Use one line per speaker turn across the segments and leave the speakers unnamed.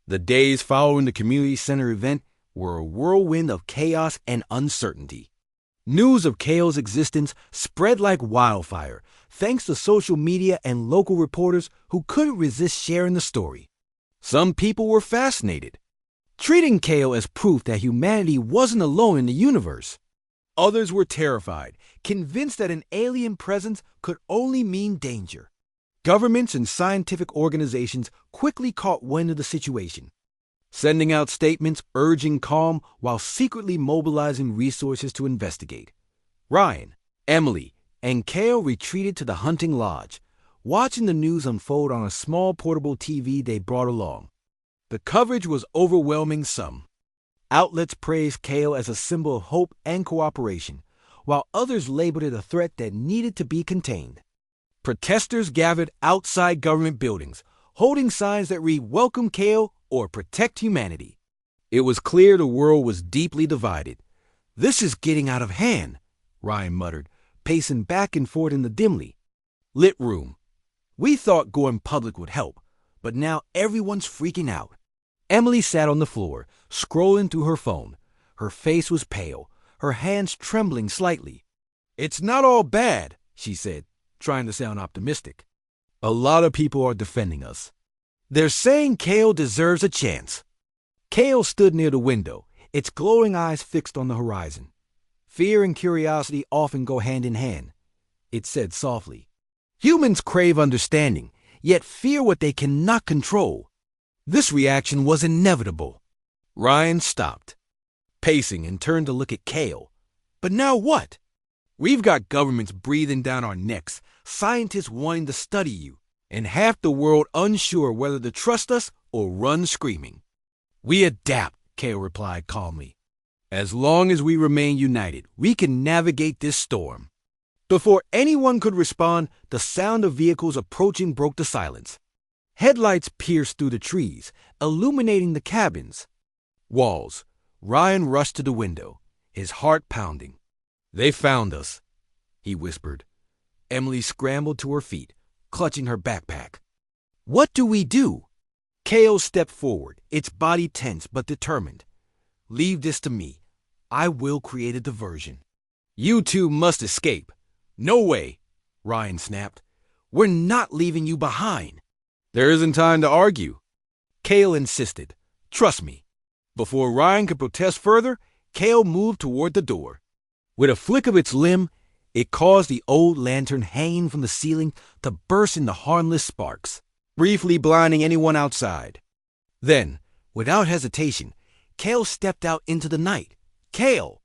The days following the community center event were a whirlwind of chaos and uncertainty. News of Kale's existence spread like wildfire, thanks to social media and local reporters who couldn't resist sharing the story. Some people were fascinated, treating Kale as proof that humanity wasn't alone in the universe. Others were terrified, convinced that an alien presence could only mean danger. Governments and scientific organizations quickly caught wind of the situation, sending out statements urging calm while secretly mobilizing resources to investigate. Ryan, Emily, and Kale retreated to the hunting lodge, watching the news unfold on a small portable TV they brought along. The coverage was overwhelming. Some outlets praised Kale as a symbol of hope and cooperation, while others labeled it a threat that needed to be contained. Protesters gathered outside government buildings, holding signs that read "Welcome Kale" or "Protect Humanity." It was clear the world was deeply divided. "This is getting out of hand," Ryan muttered, pacing back and forth in the dimly lit room. "We thought going public would help, but now everyone's freaking out." Emily sat on the floor, scrolling through her phone. Her face was pale, her hands trembling slightly. "It's not all bad," she said, trying to sound optimistic. "A lot of people are defending us. They're saying Kale deserves a chance." Kale stood near the window, its glowing eyes fixed on the horizon. "Fear and curiosity often go hand in hand," it said softly. "Humans crave understanding, yet fear what they cannot control." This reaction was inevitable. Ryan stopped, pacing, and turned to look at Kale. "But now what? We've got governments breathing down our necks, scientists wanting to study you, and half the world unsure whether to trust us or run screaming." "We adapt," Kale replied calmly. "As long as we remain united, we can navigate this storm." Before anyone could respond, the sound of vehicles approaching broke the silence. Headlights pierced through the trees, illuminating the cabins. Walls. Ryan rushed to the window, his heart pounding. "They found us," he whispered. Emily scrambled to her feet, clutching her backpack. "What do we do?" Kale stepped forward, its body tense but determined. "Leave this to me. I will create a diversion." "You two must escape." "No way," Ryan snapped. "We're not leaving you behind." "There isn't time to argue," Kale insisted. "Trust me." Before Ryan could protest further, Kale moved toward the door. With a flick of its limb, it caused the old lantern hanging from the ceiling to burst into harmless sparks, briefly blinding anyone outside. Then, without hesitation, Kale stepped out into the night. "Kale!"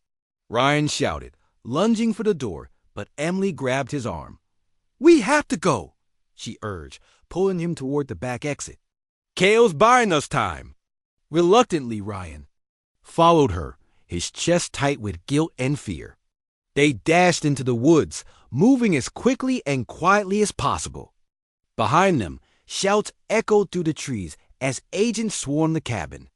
Ryan shouted, lunging for the door, but Emily grabbed his arm. "We have to go," she urged, pulling him toward the back exit. "Kale's buying us time." Reluctantly, Ryan followed her, his chest tight with guilt and fear. They dashed into the woods, moving as quickly and quietly as possible. Behind them, shouts echoed through the trees as agents swarmed the cabin.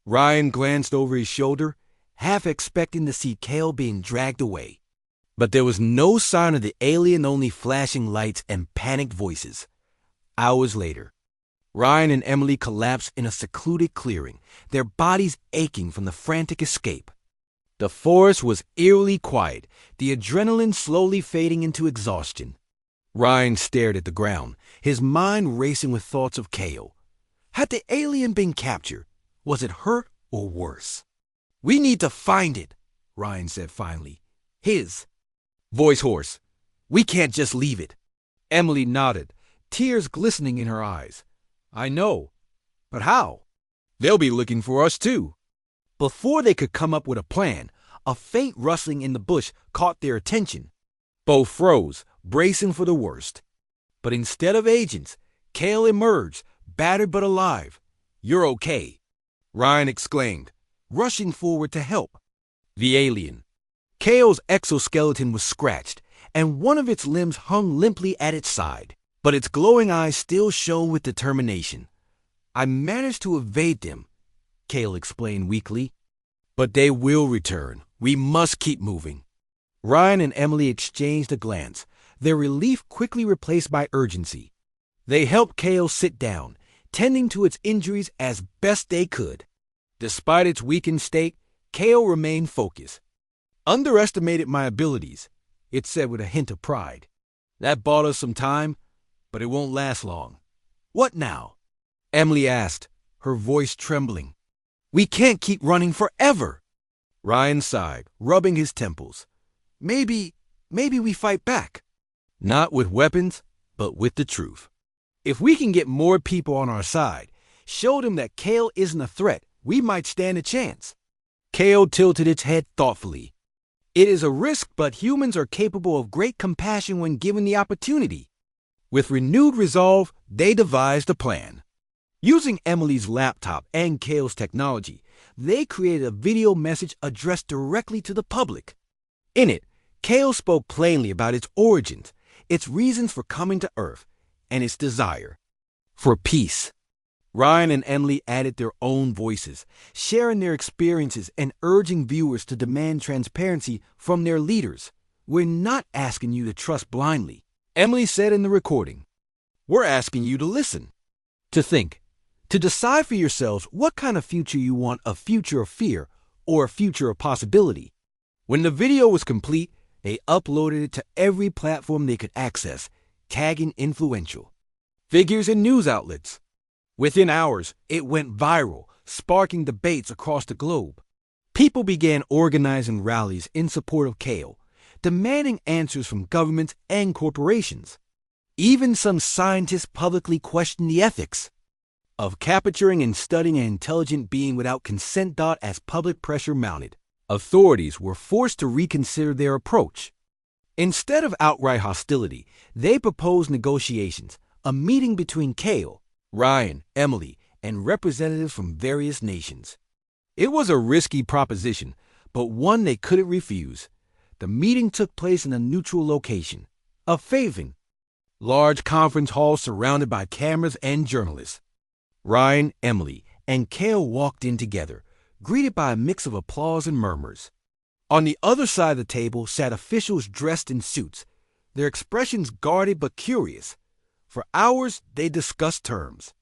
Ryan glanced over his shoulder, half expecting to see Kale being dragged away. But there was no sign of the alien, only flashing lights and panicked voices. Hours later, Ryan and Emily collapsed in a secluded clearing, their bodies aching from the frantic escape. The forest was eerily quiet, the adrenaline slowly fading into exhaustion. Ryan stared at the ground, his mind racing with thoughts of Kale. Had the alien been captured? Was it hurt or worse? "We need to find it," Ryan said finally. "His." Voice hoarse. "We can't just leave it." Emily nodded, tears glistening in her eyes. "I know. But how? They'll be looking for us too." Before they could come up with a plan, a faint rustling in the bush caught their attention. Both froze, bracing for the worst. But instead of agents, Kale emerged, battered but alive. "You're okay," Ryan exclaimed, rushing forward to help. The alien. Kale's exoskeleton was scratched, and one of its limbs hung limply at its side, but its glowing eyes still shone with determination. "I managed to evade them," Kale explained weakly. "But they will return. We must keep moving." Ryan and Emily exchanged a glance, their relief quickly replaced by urgency. They helped Kale sit down, tending to its injuries as best they could. Despite its weakened state, Kale remained focused. "Underestimated my abilities," it said with a hint of pride. "That bought us some time, but it won't last long." "What now?" Emily asked, her voice trembling. "We can't keep running forever." Ryan sighed, rubbing his temples. Maybe we fight back. Not with weapons, but with the truth. If we can get more people on our side, show them that Kale isn't a threat, we might stand a chance." Kale tilted its head thoughtfully. "It is a risk, but humans are capable of great compassion when given the opportunity." With renewed resolve, they devised a plan. Using Emily's laptop and Kale's technology, they created a video message addressed directly to the public. In it, Kale spoke plainly about its origins, its reasons for coming to Earth, and its desire for peace. Ryan and Emily added their own voices, sharing their experiences and urging viewers to demand transparency from their leaders. "We're not asking you to trust blindly," Emily said in the recording. "We're asking you to listen, to think, to decide for yourselves what kind of future you want, a future of fear or a future of possibility." When the video was complete, they uploaded it to every platform they could access, tagging influential figures and news outlets. Within hours, it went viral, sparking debates across the globe. People began organizing rallies in support of Kale, demanding answers from governments and corporations. Even some scientists publicly questioned the ethics of capturing and studying an intelligent being without consent. As public pressure mounted, authorities were forced to reconsider their approach. Instead of outright hostility, they proposed negotiations, a meeting between Kale, Ryan, Emily, and representatives from various nations. It was a risky proposition, but one they couldn't refuse. The meeting took place in a neutral location, a Faven large conference hall surrounded by cameras and journalists. Ryan, Emily, and Kale walked in together, greeted by a mix of applause and murmurs. On the other side of the table sat officials dressed in suits, their expressions guarded but curious. For hours, they discussed terms.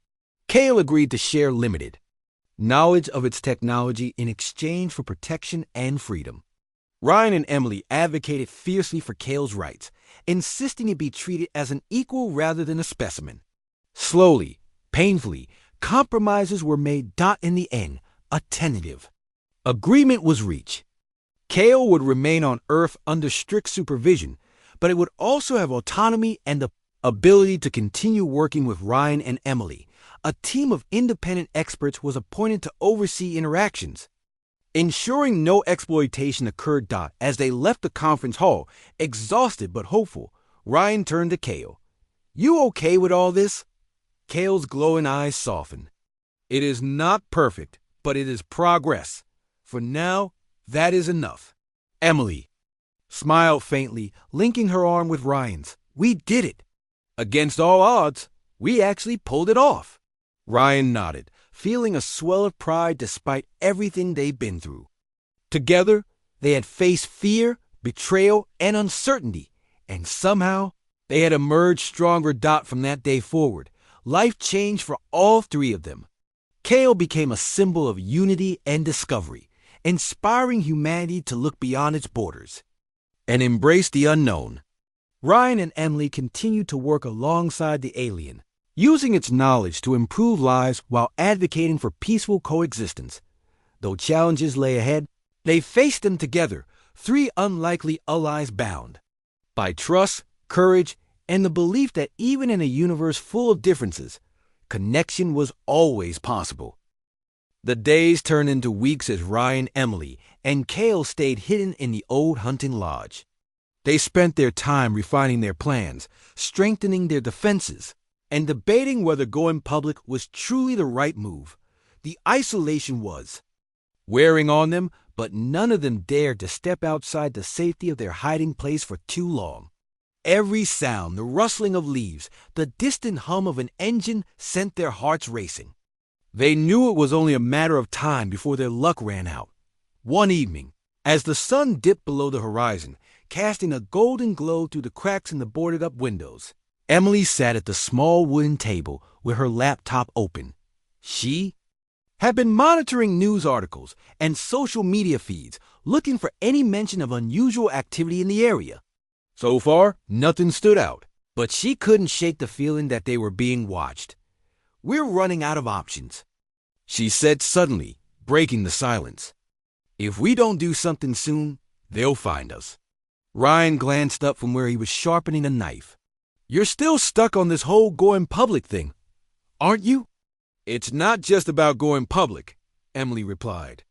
Kale agreed to share limited knowledge of its technology in exchange for protection and freedom. Ryan and Emily advocated fiercely for Kale's rights, insisting it be treated as an equal rather than a specimen. Slowly, painfully, compromises were made. In the end, a tentative agreement was reached. Kale would remain on Earth under strict supervision, but it would also have autonomy and the ability to continue working with Ryan and Emily. A team of independent experts was appointed to oversee interactions, ensuring no exploitation occurred. As they left the conference hall, exhausted but hopeful, Ryan turned to Kale. "You okay with all this?" Kale's glowing eyes softened. "It is not perfect, but it is progress. For now, that is enough." Emily smiled faintly, linking her arm with Ryan's. "We did it. Against all odds, we actually pulled it off." Ryan nodded, feeling a swell of pride despite everything they'd been through. Together, they had faced fear, betrayal, and uncertainty, and somehow they had emerged stronger. From that day forward, life changed for all three of them. Kale became a symbol of unity and discovery, inspiring humanity to look beyond its borders and embrace the unknown. Ryan and Emily continued to work alongside the alien, using its knowledge to improve lives while advocating for peaceful coexistence. Though challenges lay ahead, they faced them together, three unlikely allies bound by trust, courage, and the belief that even in a universe full of differences, connection was always possible. The days turned into weeks as Ryan, Emily, and Kale stayed hidden in the old hunting lodge. They spent their time refining their plans, strengthening their defenses, and debating whether going public was truly the right move. The isolation was wearing on them, but none of them dared to step outside the safety of their hiding place for too long. Every sound, the rustling of leaves, the distant hum of an engine sent their hearts racing. They knew it was only a matter of time before their luck ran out. One evening, as the sun dipped below the horizon, casting a golden glow through the cracks in the boarded-up windows, Emily sat at the small wooden table with her laptop open. She had been monitoring news articles and social media feeds, looking for any mention of unusual activity in the area. So far, nothing stood out, but she couldn't shake the feeling that they were being watched. "We're running out of options," she said suddenly, breaking the silence. "If we don't do something soon, they'll find us." Ryan glanced up from where he was sharpening a knife. "You're still stuck on this whole going public thing, aren't you?" "It's not just about going public," Emily replied,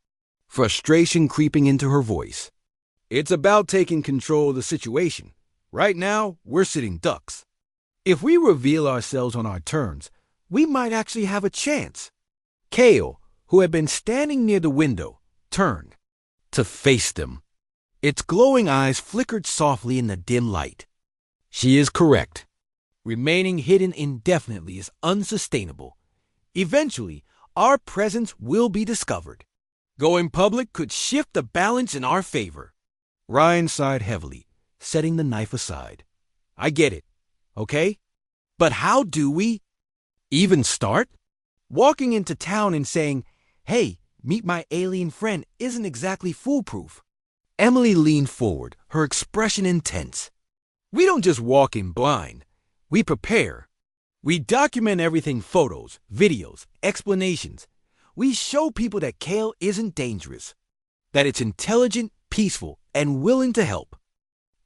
frustration creeping into her voice. "It's about taking control of the situation. Right now, we're sitting ducks. If we reveal ourselves on our terms, we might actually have a chance." Kale, who had been standing near the window, turned to face them. Its glowing eyes flickered softly in the dim light. "She is correct. Remaining hidden indefinitely is unsustainable. Eventually, our presence will be discovered. Going public could shift the balance in our favor." Ryan sighed heavily, setting the knife aside. "I get it, okay? But how do we even start? Walking into town and saying, 'Hey, meet my alien friend,' isn't exactly foolproof." Emily leaned forward, her expression intense. "We don't just walk in blind. We prepare. We document everything: photos, videos, explanations. We show people that Kale isn't dangerous, that it's intelligent, peaceful, and willing to help.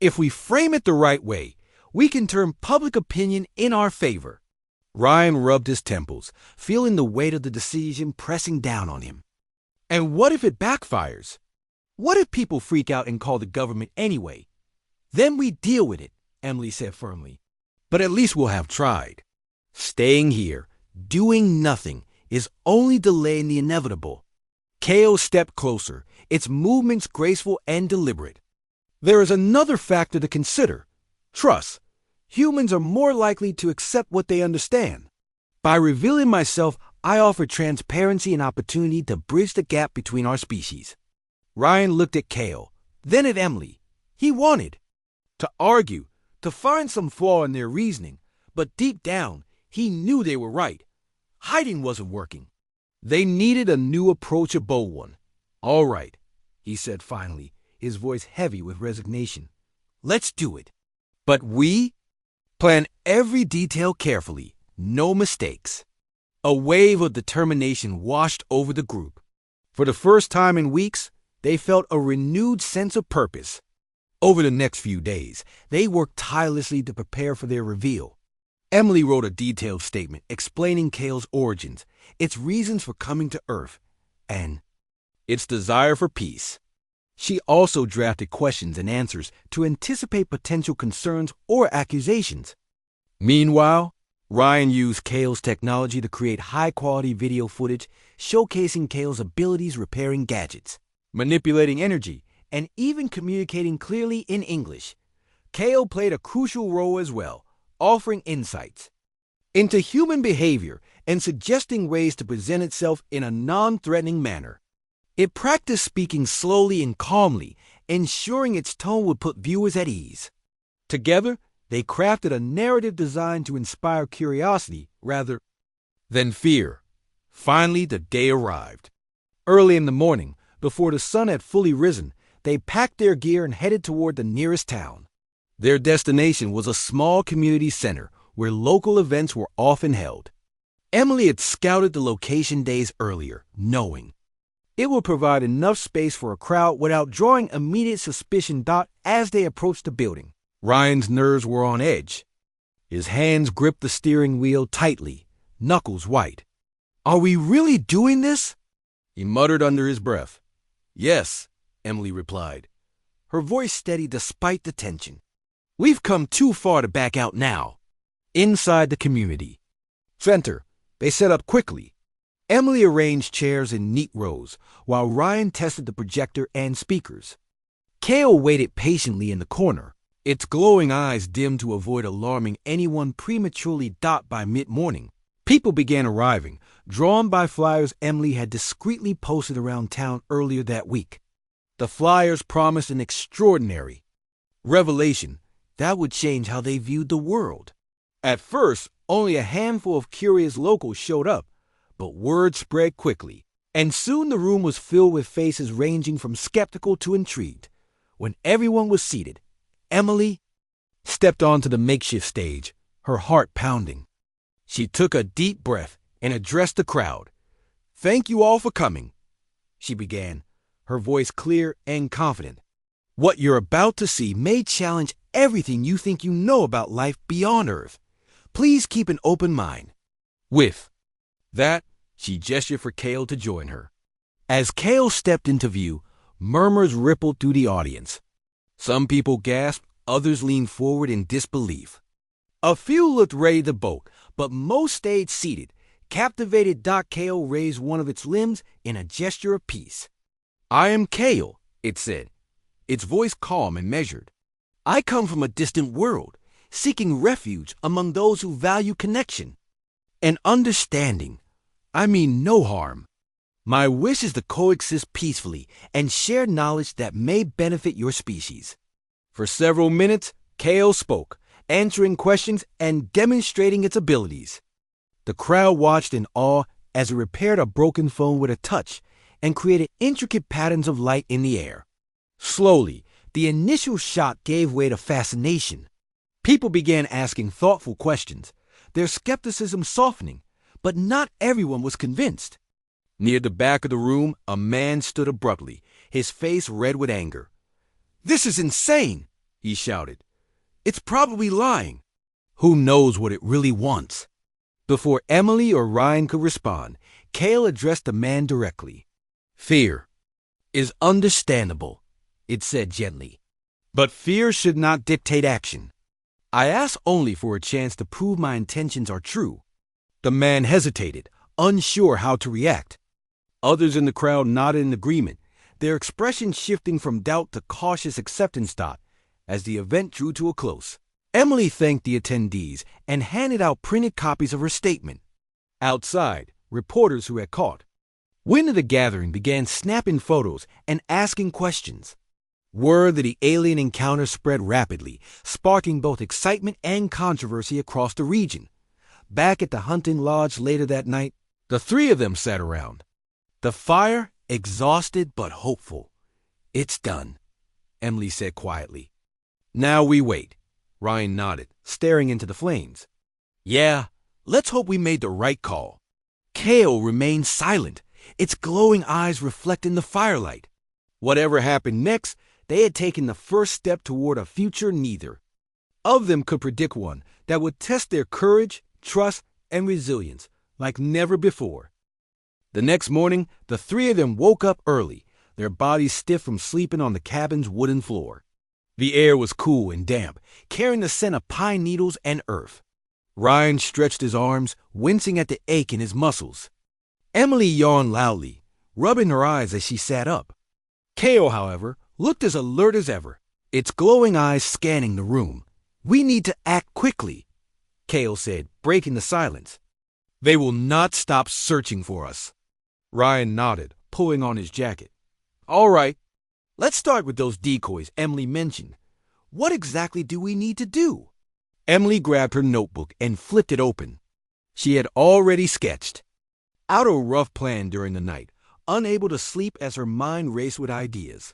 If we frame it the right way, we can turn public opinion in our favor." Ryan rubbed his temples, feeling the weight of the decision pressing down on him. "And what if it backfires? What if people freak out and call the government anyway? Then we deal with it," Emily said firmly. "But at least we'll have tried. Staying here, doing nothing, is only delaying the inevitable." Kale stepped closer, its movements graceful and deliberate. "There is another factor to consider: trust. Humans are more likely to accept what they understand. By revealing myself, I offer transparency and opportunity to bridge the gap between our species." Ryan looked at Kale, then at Emily. He wanted to argue, to find some flaw in their reasoning, but deep down, he knew they were right. Hiding wasn't working. They needed a new approach, a bold one. "All right," he said finally, his voice heavy with resignation. "Let's do it. But we plan every detail carefully, no mistakes." A wave of determination washed over the group. For the first time in weeks, they felt a renewed sense of purpose. Over the next few days, they worked tirelessly to prepare for their reveal. Emily wrote a detailed statement explaining Kale's origins, its reasons for coming to Earth, and its desire for peace. She also drafted questions and answers to anticipate potential concerns or accusations. Meanwhile, Ryan used Kale's technology to create high-quality video footage showcasing Kale's abilities repairing gadgets, manipulating energy, and even communicating clearly in English. Kale played a crucial role as well, offering insights into human behavior and suggesting ways to present itself in a non-threatening manner. It practiced speaking slowly and calmly, ensuring its tone would put viewers at ease. Together, they crafted a narrative designed to inspire curiosity rather than fear. Finally, the day arrived. Early in the morning, before the sun had fully risen, they packed their gear and headed toward the nearest town. Their destination was a small community center where local events were often held. Emily had scouted the location days earlier, knowing it would provide enough space for a crowd without drawing immediate suspicion. As they approached the building, Ryan's nerves were on edge. His hands gripped the steering wheel tightly, knuckles white. "Are we really doing this?" he muttered under his breath. "Yes," Emily replied, her voice steady despite the tension. "We've come too far to back out now." Inside the community center, they set up quickly. Emily arranged chairs in neat rows, while Ryan tested the projector and speakers. Kale waited patiently in the corner, its glowing eyes dimmed to avoid alarming anyone prematurely. By mid-morning, people began arriving, drawn by flyers Emily had discreetly posted around town earlier that week. The flyers promised an extraordinary revelation that would change how they viewed the world. At first, only a handful of curious locals showed up, but word spread quickly, and soon the room was filled with faces ranging from skeptical to intrigued. When everyone was seated, Emily stepped onto the makeshift stage, her heart pounding. She took a deep breath and addressed the crowd. "Thank you all for coming," she began, her voice clear and confident. "What you're about to see may challenge everything you think you know about life beyond Earth. Please keep an open mind." With that, she gestured for Kale to join her. As Kale stepped into view, murmurs rippled through the audience. Some people gasped, others leaned forward in disbelief. A few looked ready to bolt, but most stayed seated. Captivated, Doc Kale raised one of its limbs in a gesture of peace. "I am Kale," it said, its voice calm and measured. "I come from a distant world, seeking refuge among those who value connection and understanding. I mean no harm. My wish is to coexist peacefully and share knowledge that may benefit your species." For several minutes, Kale spoke, answering questions and demonstrating its abilities. The crowd watched in awe as it repaired a broken phone with a touch and created intricate patterns of light in the air. Slowly, the initial shock gave way to fascination. People began asking thoughtful questions, their skepticism softening, but not everyone was convinced. Near the back of the room, a man stood abruptly, his face red with anger. "This is insane," he shouted. "It's probably lying. Who knows what it really wants?" Before Emily or Ryan could respond, Kale addressed the man directly. "Fear is understandable," it said gently. "But fear should not dictate action. I ask only for a chance to prove my intentions are true." The man hesitated, unsure how to react. Others in the crowd nodded in agreement, their expressions shifting from doubt to cautious acceptance. As the event drew to a close, Emily thanked the attendees and handed out printed copies of her statement. Outside, reporters who had caught wind of the gathering began snapping photos and asking questions. Word of the alien encounter spread rapidly, sparking both excitement and controversy across the region. Back at the hunting lodge later that night, the three of them sat around. The fire, exhausted but hopeful. "It's done," Emily said quietly. "Now we wait," Ryan nodded, staring into the flames. "Yeah, let's hope we made the right call." Kale remained silent, its glowing eyes reflecting the firelight. Whatever happened next, they had taken the first step toward a future neither of them could predict, one that would test their courage, trust, and resilience like never before. The next morning, the three of them woke up early, their bodies stiff from sleeping on the cabin's wooden floor. The air was cool and damp, carrying the scent of pine needles and earth. Ryan stretched his arms, wincing at the ache in his muscles. Emily yawned loudly, rubbing her eyes as she sat up. Kale, however, looked as alert as ever, its glowing eyes scanning the room. "We need to act quickly," Kale said, breaking the silence. "They will not stop searching for us." Ryan nodded, pulling on his jacket. "All right, let's start with those decoys Emily mentioned. What exactly do we need to do?" Emily grabbed her notebook and flipped it open. She had already sketched out a rough plan during the night, unable to sleep as her mind raced with ideas.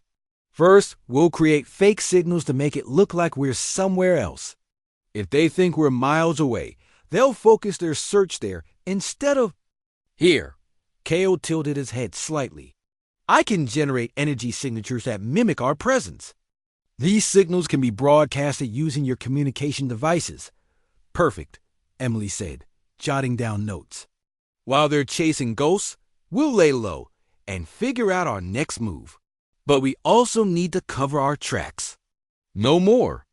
"First, we'll create fake signals to make it look like we're somewhere else. If they think we're miles away, they'll focus their search there instead of here." Kale tilted his head slightly. "I can generate energy signatures that mimic our presence. These signals can be broadcasted using your communication devices." "Perfect," Emily said, jotting down notes. "While they're chasing ghosts, we'll lay low and figure out our next move. But we also need to cover our tracks. No more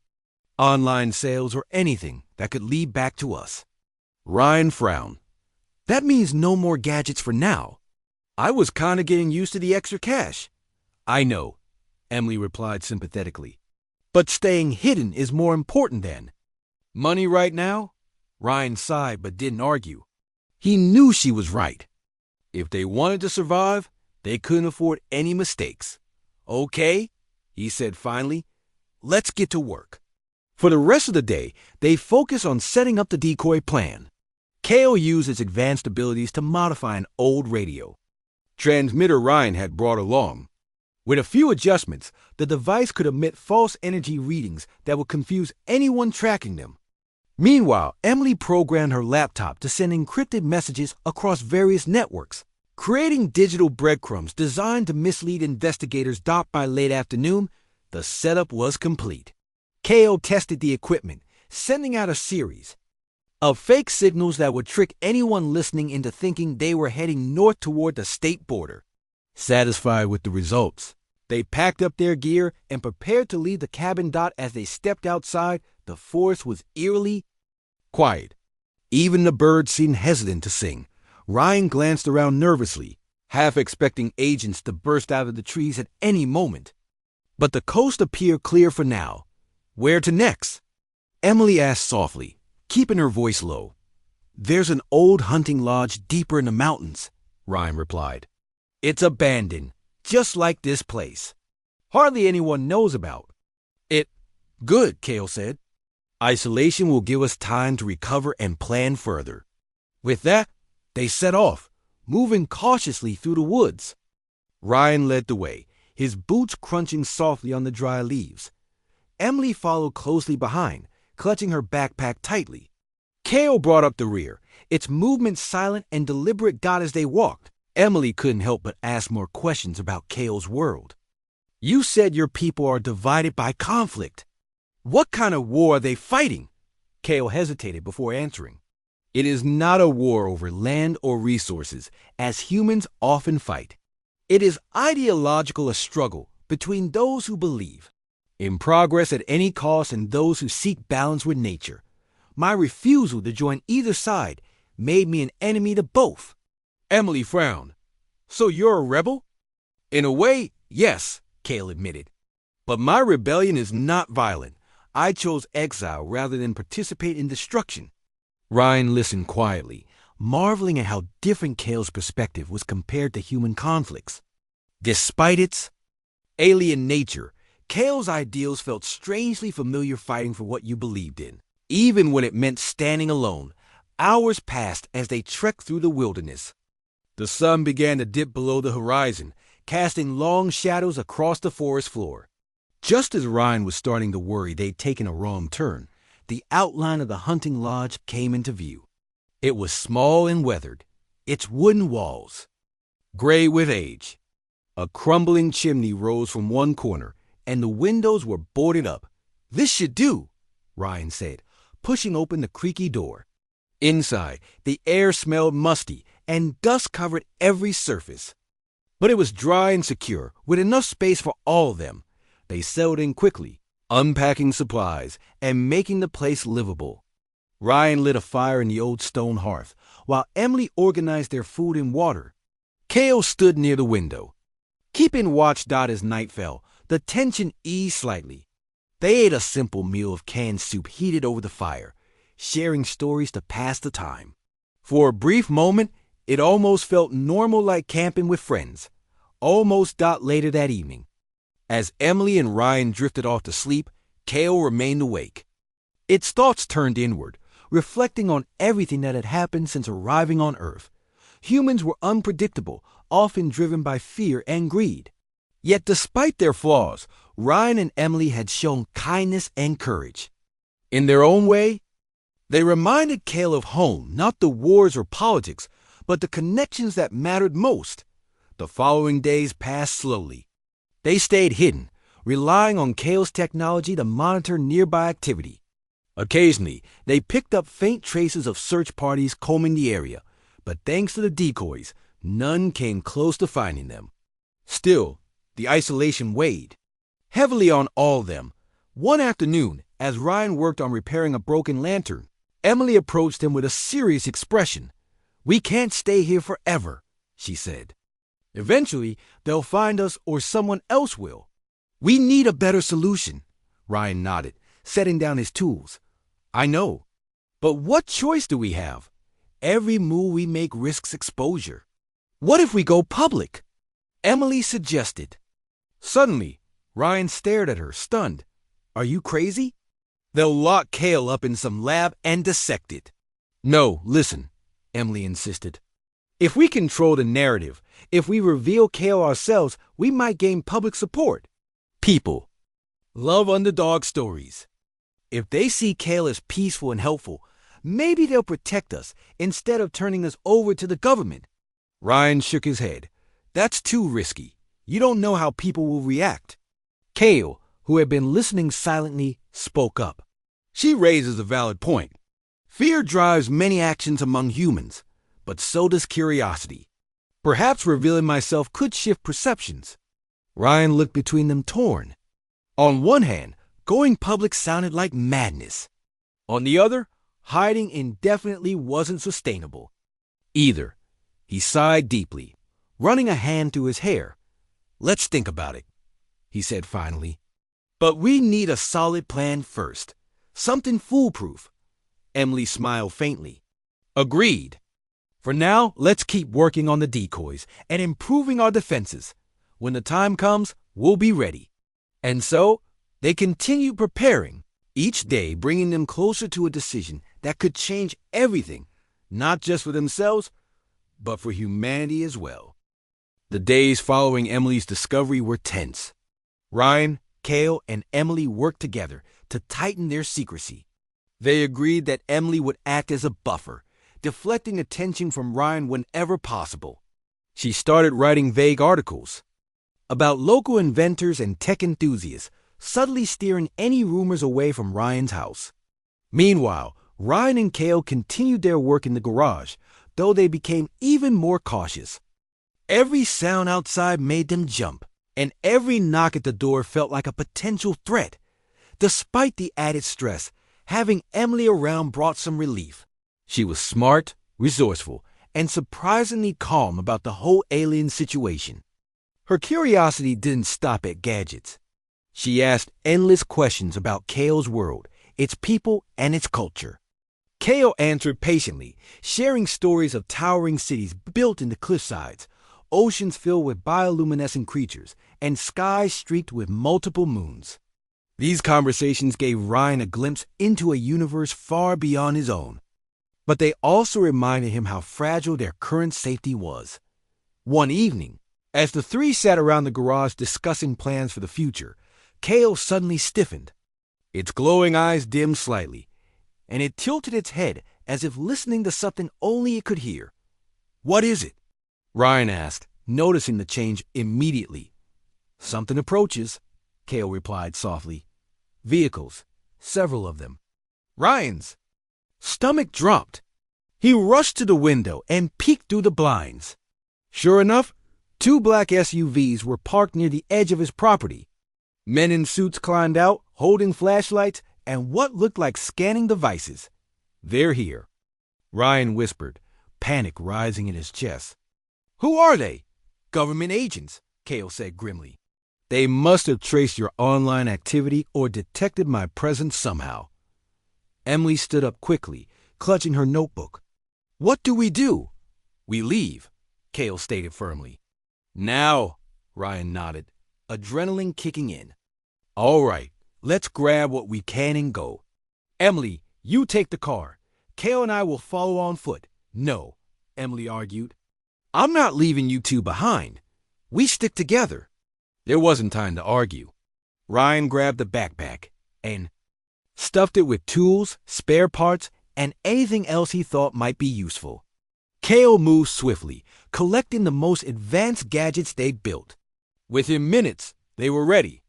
online sales or anything that could lead back to us." Ryan frowned. "That means no more gadgets for now. I was kind of getting used to the extra cash." "I know," Emily replied sympathetically. "But staying hidden is more important than money right now." Ryan sighed but didn't argue. He knew she was right. If they wanted to survive, they couldn't afford any mistakes. "Okay," he said finally, "let's get to work." For the rest of the day, they focus on setting up the decoy plan. Kale used its advanced abilities to modify an old radio. Transmitter Ryan had brought along. With a few adjustments, the device could emit false energy readings that would confuse anyone tracking them. Meanwhile, Emily programmed her laptop to send encrypted messages across various networks, creating digital breadcrumbs designed to mislead investigators. By late afternoon, the setup was complete. Kale tested the equipment, sending out a series of fake signals that would trick anyone listening into thinking they were heading north toward the state border. Satisfied with the results, they packed up their gear and prepared to leave the cabin. As they stepped outside, the forest was eerily quiet. Even the birds seemed hesitant to sing. Ryan glanced around nervously, half expecting agents to burst out of the trees at any moment. But the coast appeared clear for now. Where to next? Emily asked softly, keeping her voice low. There's an old hunting lodge deeper in the mountains, Ryan replied. It's abandoned, just like this place. Hardly anyone knows about it. Good, Kale said. Isolation will give us time to recover and plan further. With that, they set off, moving cautiously through the woods. Ryan led the way, his boots crunching softly on the dry leaves. Emily followed closely behind, clutching her backpack tightly. Kale brought up the rear, its movements silent and deliberate. As they walked, Emily couldn't help but ask more questions about Kale's world. You said your people are divided by conflict. What kind of war are they fighting? Kale hesitated before answering. It is not a war over land or resources, as humans often fight. It is ideological, a struggle between those who believe in progress at any cost and those who seek balance with nature. My refusal to join either side made me an enemy to both. Emily frowned. So you're a rebel? In a way, yes, Kale admitted. But my rebellion is not violent. I chose exile rather than participate in destruction. Ryan listened quietly, marveling at how different Kale's perspective was compared to human conflicts. Despite its alien nature, Kale's ideals felt strangely familiar, fighting for what you believed in. Even when it meant standing alone, hours passed as they trekked through the wilderness. The sun began to dip below the horizon, casting long shadows across the forest floor. Just as Ryan was starting to worry they'd taken a wrong turn, the outline of the hunting lodge came into view. It was small and weathered, its wooden walls gray with age. A crumbling chimney rose from one corner, and the windows were boarded up. This should do, Ryan said, pushing open the creaky door. Inside, the air smelled musty, and dust covered every surface. But it was dry and secure, with enough space for all of them. They settled in quickly, unpacking supplies and making the place livable. Ryan lit a fire in the old stone hearth, while Emily organized their food and water. Kale stood near the window, keeping watch. As night fell, the tension eased slightly. They ate a simple meal of canned soup heated over the fire, sharing stories to pass the time. For a brief moment, it almost felt normal, like camping with friends. Almost. Later that evening, as Emily and Ryan drifted off to sleep, Kale remained awake. Its thoughts turned inward, reflecting on everything that had happened since arriving on Earth. Humans were unpredictable, often driven by fear and greed. Yet despite their flaws, Ryan and Emily had shown kindness and courage. In their own way, they reminded Kale of home, not the wars or politics, but the connections that mattered most. The following days passed slowly. They stayed hidden, relying on Kale's technology to monitor nearby activity. Occasionally, they picked up faint traces of search parties combing the area, but thanks to the decoys, none came close to finding them. Still, the isolation weighed heavily on all of them. One afternoon, as Ryan worked on repairing a broken lantern, Emily approached him with a serious expression. "We can't stay here forever," she said. "Eventually, they'll find us or someone else will. We need a better solution." Ryan nodded, setting down his tools. "I know. But what choice do we have? Every move we make risks exposure. What if we go public?" Emily suggested. Suddenly, Ryan stared at her, stunned. "Are you crazy?" They'll lock Kale up in some lab and dissect it. No, listen, Emily insisted. If we control the narrative, if we reveal Kale ourselves, we might gain public support. People love underdog stories. If they see Kale as peaceful and helpful, maybe they'll protect us instead of turning us over to the government. Ryan shook his head. That's too risky. You don't know how people will react. Kale, who had been listening silently, spoke up. She raises a valid point. Fear drives many actions among humans, but so does curiosity. Perhaps revealing myself could shift perceptions. Ryan looked between them torn. On one hand, going public sounded like madness. On the other, hiding indefinitely wasn't sustainable. Either. He sighed deeply, running a hand through his hair. Let's think about it, he said finally. But we need a solid plan first. Something foolproof. Emily smiled faintly. Agreed. For now, let's keep working on the decoys and improving our defenses. When the time comes, we'll be ready. And so, they continued preparing, each day bringing them closer to a decision that could change everything, not just for themselves, but for humanity as well. The days following Emily's discovery were tense. Ryan, Kale, and Emily worked together to tighten their secrecy. They agreed that Emily would act as a buffer, deflecting attention from Ryan whenever possible. She started writing vague articles about local inventors and tech enthusiasts, subtly steering any rumors away from Ryan's house. Meanwhile, Ryan and Kale continued their work in the garage, though they became even more cautious. Every sound outside made them jump, and every knock at the door felt like a potential threat. Despite the added stress, having Emily around brought some relief. She was smart, resourceful, and surprisingly calm about the whole alien situation. Her curiosity didn't stop at gadgets. She asked endless questions about Kale's world, its people, and its culture. Kale answered patiently, sharing stories of towering cities built into cliffsides, oceans filled with bioluminescent creatures, and skies streaked with multiple moons. These conversations gave Ryan a glimpse into a universe far beyond his own. But they also reminded him how fragile their current safety was. One evening, as the three sat around the garage discussing plans for the future, Kale suddenly stiffened. Its glowing eyes dimmed slightly, and it tilted its head as if listening to something only it could hear. "What is it?" Ryan asked, noticing the change immediately. "Something approaches," Kale replied softly. "Vehicles, several of them." Ryan's stomach dropped. He rushed to the window and peeked through the blinds. Sure enough, 2 black SUVs were parked near the edge of his property. Men in suits climbed out, holding flashlights and what looked like scanning devices. "They're here," Ryan whispered, panic rising in his chest. "Who are they?" "Government agents," Kale said grimly. "They must have traced your online activity or detected my presence somehow." Emily stood up quickly, clutching her notebook. "What do we do?" "We leave," Kale stated firmly. "Now," Ryan nodded, adrenaline kicking in. "All right, let's grab what we can and go. Emily, you take the car. Kale and I will follow on foot." "No," Emily argued. "I'm not leaving you two behind. We stick together." There wasn't time to argue. Ryan grabbed the backpack and stuffed it with tools, spare parts, and anything else he thought might be useful. Kale moved swiftly, collecting the most advanced gadgets they'd built. Within minutes, they were ready.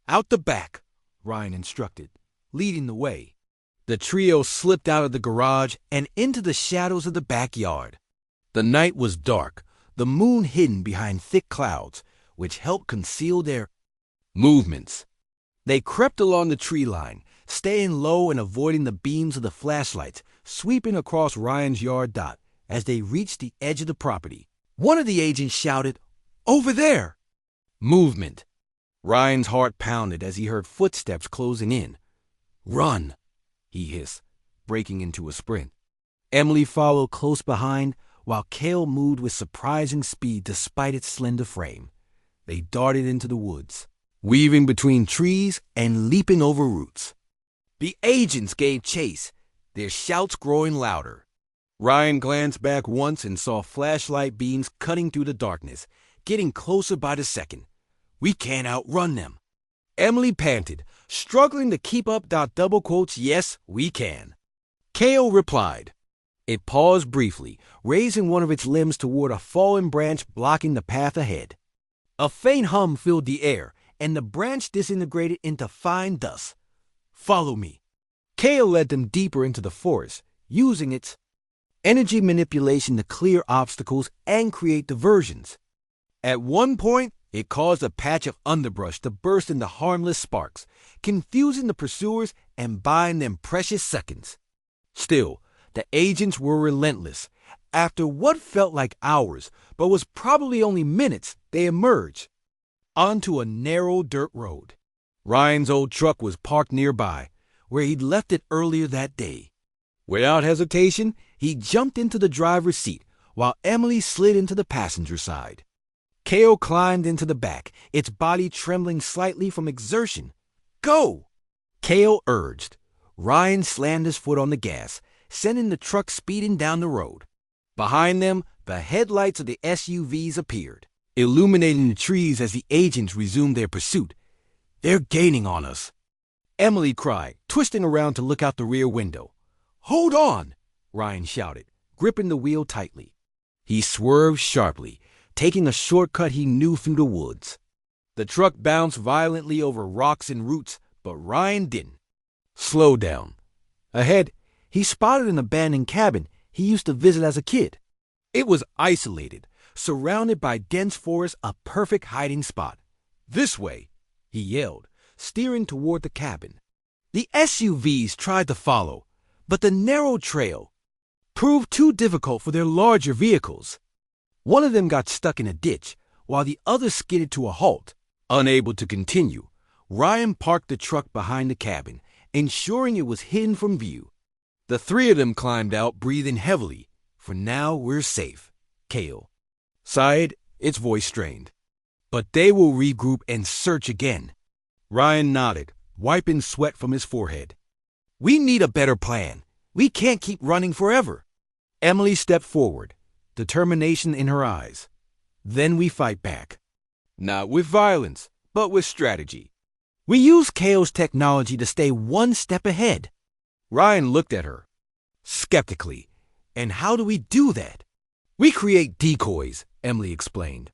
"Out the back," Ryan instructed, leading the way. The trio slipped out of the garage and into the shadows of the backyard. The night was dark, the moon hidden behind thick clouds, which helped conceal their movements. They crept along the tree line, staying low and avoiding the beams of the flashlights, sweeping across Ryan's yard dot as they reached the edge of the property. One of the agents shouted, "Over there!" Movement. Ryan's heart pounded as he heard footsteps closing in. "Run!" he hissed, breaking into a sprint. Emily followed close behind, while Kale moved with surprising speed despite its slender frame. They darted into the woods, weaving between trees and leaping over roots. The agents gave chase, their shouts growing louder. Ryan glanced back once and saw flashlight beams cutting through the darkness, getting closer by the second. We can't outrun them. Emily panted, struggling to keep up. Double quotes, yes, we can. Kale replied. It paused briefly, raising one of its limbs toward a fallen branch blocking the path ahead. A faint hum filled the air, and the branch disintegrated into fine dust. Follow me. Kale led them deeper into the forest, using its energy manipulation to clear obstacles and create diversions. At one point, it caused a patch of underbrush to burst into harmless sparks, confusing the pursuers and buying them precious seconds. Still, the agents were relentless. After what felt like hours, but was probably only minutes, they emerged onto a narrow dirt road. Ryan's old truck was parked nearby, where he'd left it earlier that day. Without hesitation, he jumped into the driver's seat, while Emily slid into the passenger side. Kale climbed into the back, its body trembling slightly from exertion. Go! Kale urged. Ryan slammed his foot on the gas, sending the truck speeding down the road. Behind them, the headlights of the SUVs appeared, illuminating the trees as the agents resumed their pursuit. They're gaining on us, Emily cried, twisting around to look out the rear window. Hold on, Ryan shouted, gripping the wheel tightly. He swerved sharply, taking a shortcut he knew through the woods. The truck bounced violently over rocks and roots, but Ryan didn't. Slow down. Ahead, he spotted an abandoned cabin he used to visit as a kid. It was isolated, surrounded by dense forest, a perfect hiding spot. This way, he yelled, steering toward the cabin. The SUVs tried to follow, but the narrow trail proved too difficult for their larger vehicles. One of them got stuck in a ditch, while the other skidded to a halt. Unable to continue, Ryan parked the truck behind the cabin, ensuring it was hidden from view. The three of them climbed out, breathing heavily. For now, we're safe, Kale sighed, its voice strained. But they will regroup and search again. Ryan nodded, wiping sweat from his forehead. We need a better plan. We can't keep running forever. Emily stepped forward, determination in her eyes. Then we fight back. Not with violence, but with strategy. We use Kale's technology to stay one step ahead. Ryan looked at her skeptically. And how do we do that? We create decoys, Emily explained.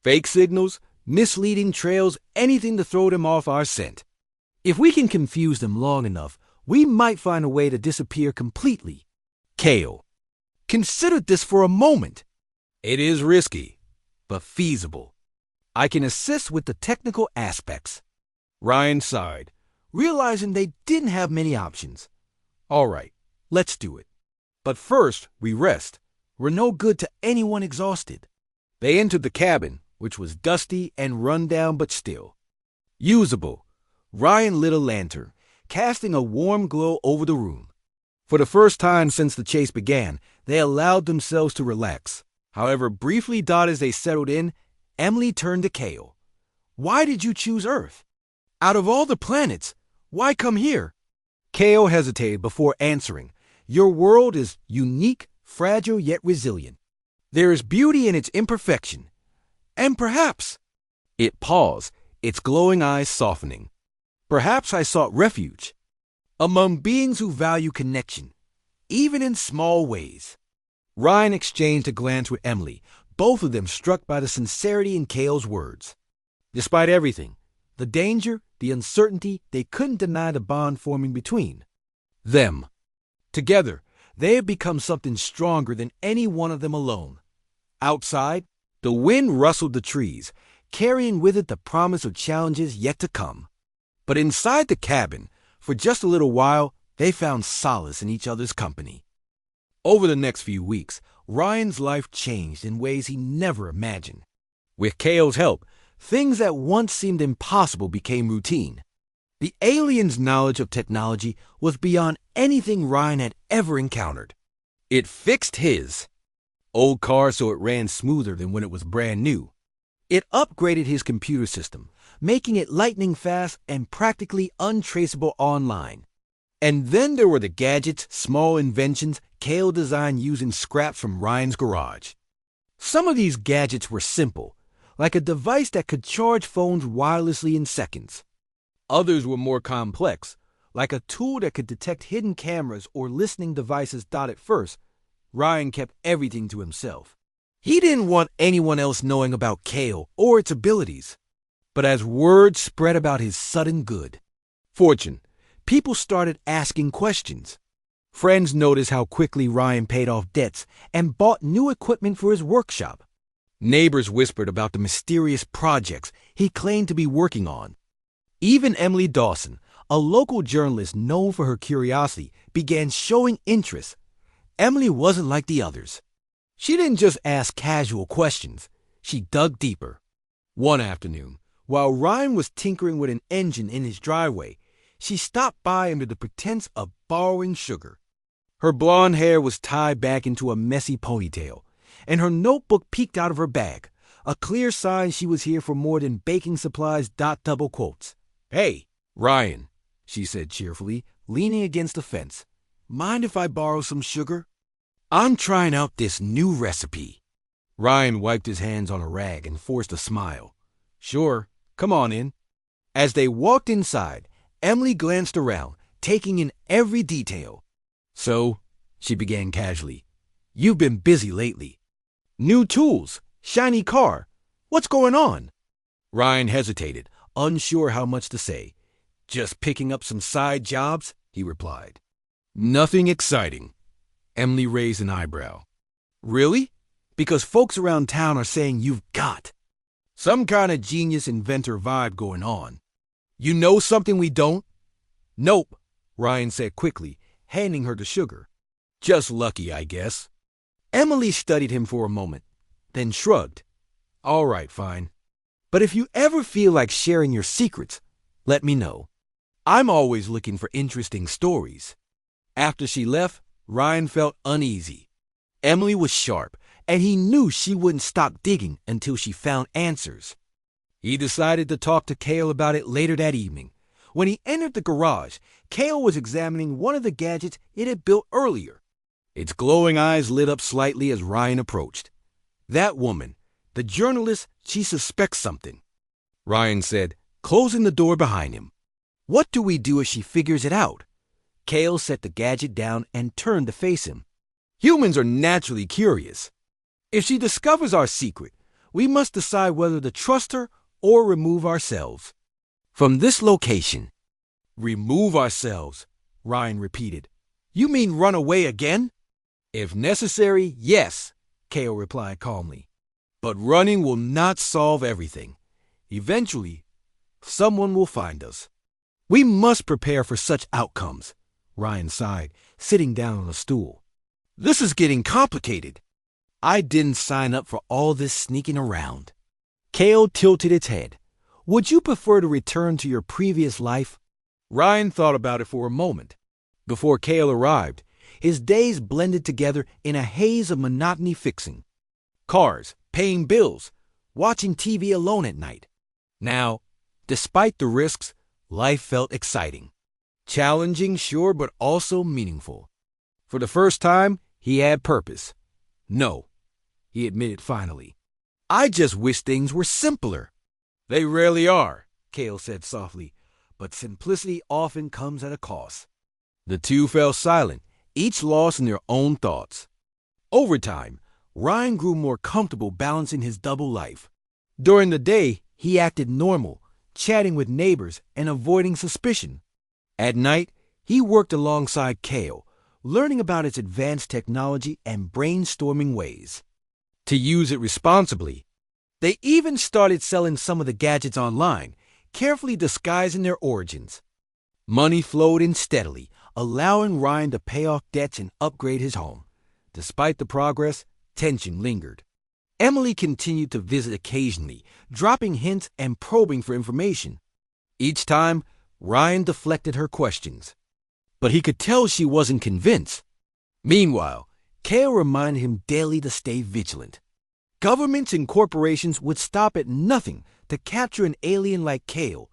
Fake signals, misleading trails, anything to throw them off our scent. If we can confuse them long enough, we might find a way to disappear completely. Kale, consider this for a moment. It is risky, but feasible. I can assist with the technical aspects. Ryan sighed, realizing they didn't have many options. All right, let's do it. But first, we rest. We're no good to anyone exhausted. They entered the cabin, which was dusty and run down but still usable. Ryan lit a lantern, casting a warm glow over the room. For the first time since the chase began, they allowed themselves to relax. However, briefly as they settled in, Emily turned to Kale. Why did you choose Earth? Out of all the planets, why come here? Kale hesitated before answering. Your world is unique, fragile yet resilient. There is beauty in its imperfection. And perhaps, it paused, its glowing eyes softening. Perhaps I sought refuge among beings who value connection, even in small ways. Ryan exchanged a glance with Emily, both of them struck by the sincerity in Kale's words. Despite everything, the danger, the uncertainty, they couldn't deny the bond forming between them. Together, they had become something stronger than any one of them alone. Outside, the wind rustled the trees, carrying with it the promise of challenges yet to come. But inside the cabin, for just a little while, they found solace in each other's company. Over the next few weeks, Ryan's life changed in ways he never imagined. With Kale's help, things that once seemed impossible became routine. The aliens' knowledge of technology was beyond anything Ryan had ever encountered. It fixed his old car so it ran smoother than when it was brand new. It upgraded his computer system, making it lightning fast and practically untraceable online. And then there were the gadgets, small inventions Kale designed using scraps from Ryan's garage. Some of these gadgets were simple, like a device that could charge phones wirelessly in seconds. Others were more complex, like a tool that could detect hidden cameras or listening devices. At first, Ryan kept everything to himself. He didn't want anyone else knowing about Kale or its abilities. But as word spread about his sudden good fortune, people started asking questions. Friends noticed how quickly Ryan paid off debts and bought new equipment for his workshop. Neighbors whispered about the mysterious projects he claimed to be working on. Even Emily Dawson, a local journalist known for her curiosity, began showing interest. Emily wasn't like the others. She didn't just ask casual questions. She dug deeper. One afternoon, while Ryan was tinkering with an engine in his driveway, she stopped by under the pretense of borrowing sugar. Her blonde hair was tied back into a messy ponytail, and her notebook peeked out of her bag, a clear sign she was here for more than baking supplies. Double quotes. "Hey, Ryan," she said cheerfully, leaning against the fence. "Mind if I borrow some sugar? I'm trying out this new recipe." Ryan wiped his hands on a rag and forced a smile. "Sure, come on in." As they walked inside, Emily glanced around, taking in every detail. "So," she began casually, "you've been busy lately. New tools, shiny car. What's going on?" Ryan hesitated, unsure how much to say. "Just picking up some side jobs," he replied. "Nothing exciting." Emily raised an eyebrow. "Really? Because folks around town are saying you've got some kind of genius inventor vibe going on. You know something we don't?" "Nope," Ryan said quickly, handing her the sugar. "Just lucky, I guess." Emily studied him for a moment, then shrugged. "All right, fine. But if you ever feel like sharing your secrets, let me know. I'm always looking for interesting stories." After she left, Ryan felt uneasy. Emily was sharp, and he knew she wouldn't stop digging until she found answers. He decided to talk to Kale about it later that evening. When he entered the garage, Kale was examining one of the gadgets it had built earlier. Its glowing eyes lit up slightly as Ryan approached. "That woman, the journalist, she suspects something," Ryan said, closing the door behind him. "What do we do if she figures it out?" Kale set the gadget down and turned to face him. "Humans are naturally curious. If she discovers our secret, we must decide whether to trust her or remove ourselves from this location." "Remove ourselves," Ryan repeated. "You mean run away again?" "If necessary, yes," Kale replied calmly. "But running will not solve everything. Eventually, someone will find us. We must prepare for such outcomes." Ryan sighed, sitting down on a stool. "This is getting complicated. I didn't sign up for all this sneaking around." Kale tilted its head. "Would you prefer to return to your previous life?" Ryan thought about it for a moment. Before Kale arrived, his days blended together in a haze of monotony: fixing cars, paying bills, watching TV alone at night. Now, despite the risks, life felt exciting. Challenging, sure, but also meaningful. For the first time, he had purpose. "No," he admitted finally. "I just wish things were simpler." "They rarely are," Kale said softly, "but simplicity often comes at a cost." The two fell silent, each lost in their own thoughts. Over time, Ryan grew more comfortable balancing his double life. During the day, he acted normal, chatting with neighbors and avoiding suspicion. At night, he worked alongside Kale, learning about its advanced technology and brainstorming ways to use it responsibly. They even started selling some of the gadgets online, carefully disguising their origins. Money flowed in steadily, allowing Ryan to pay off debts and upgrade his home. Despite the progress, tension lingered. Emily continued to visit occasionally, dropping hints and probing for information. Each time, Ryan deflected her questions, but he could tell she wasn't convinced. Meanwhile, Kale reminded him daily to stay vigilant. Governments and corporations would stop at nothing to capture an alien like Kale.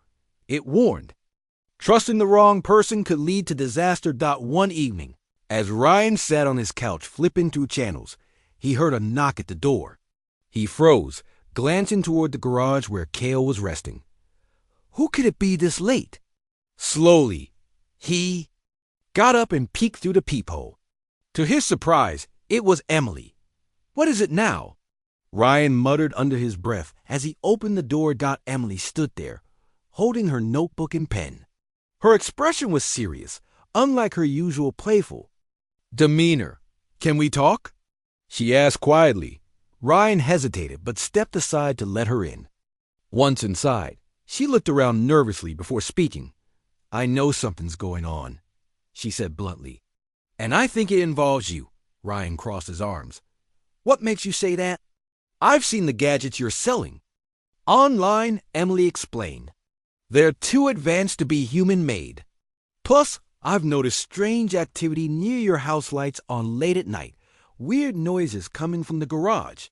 It warned, Trusting the wrong person could lead to disaster. One evening, as Ryan sat on his couch flipping through channels, he heard a knock at the door. He froze, glancing toward the garage where Kale was resting. Who could it be this late? Slowly, he got up and peeked through the peephole. To his surprise, it was Emily. What is it now? Ryan muttered under his breath as he opened the door. Emily stood there, holding her notebook and pen. Her expression was serious, unlike her usual playful demeanor. Can we talk? She asked quietly. Ryan hesitated but stepped aside to let her in. Once inside, she looked around nervously before speaking. I know something's going on, she said bluntly. And I think it involves you. Ryan crossed his arms. What makes you say that? I've seen the gadgets you're selling. Online, Emily explained. They're too advanced to be human-made. Plus, I've noticed strange activity near your house lights on late at night. Weird noises coming from the garage.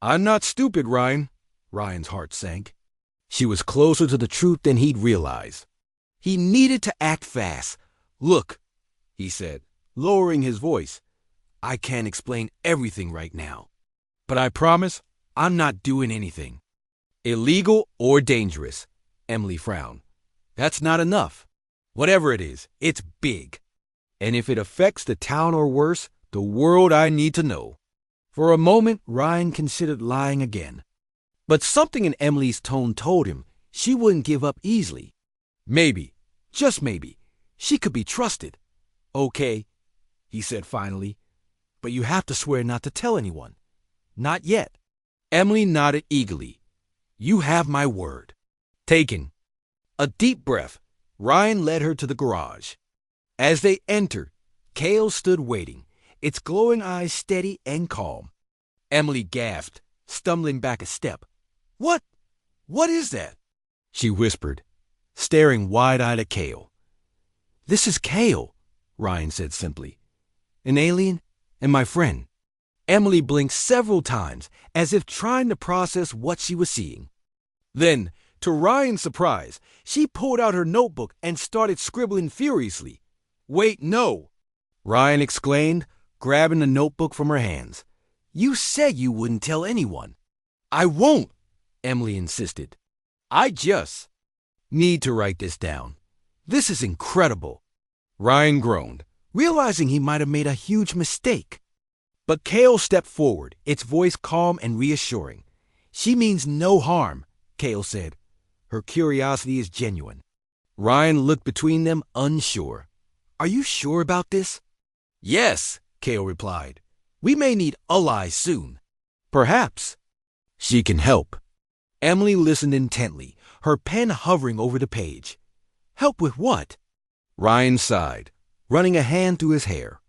I'm not stupid, Ryan. Ryan's heart sank. She was closer to the truth than he'd realized. He needed to act fast. Look, he said, lowering his voice. I can't explain everything right now. But I promise I'm not doing anything illegal or dangerous. Emily frowned. That's not enough. Whatever it is, it's big. And if it affects the town or worse, the world, I need to know. For a moment, Ryan considered lying again. But something in Emily's tone told him she wouldn't give up easily. Maybe, just maybe, she could be trusted. Okay, he said finally, but you have to swear not to tell anyone. Not yet. Emily nodded eagerly. You have my word. Taken. A deep breath, Ryan led her to the garage. As they entered, Kale stood waiting, its glowing eyes steady and calm. Emily gasped, stumbling back a step. What is that? She whispered, staring wide-eyed at Kale. This is Kale, Ryan said simply. An alien and my friend. Emily blinked several times, as if trying to process what she was seeing. Then, to Ryan's surprise, she pulled out her notebook and started scribbling furiously. Wait, no! Ryan exclaimed, grabbing the notebook from her hands. You said you wouldn't tell anyone. I won't, Emily insisted. I just need to write this down. This is incredible. Ryan groaned, realizing he might have made a huge mistake. But Kale stepped forward, its voice calm and reassuring. She means no harm, Kale said. Her curiosity is genuine. Ryan looked between them, unsure. Are you sure about this? Yes, Kale replied. We may need allies soon. Perhaps. She can help. Emily listened intently, her pen hovering over the page. Help with what? Ryan sighed, running a hand through his hair.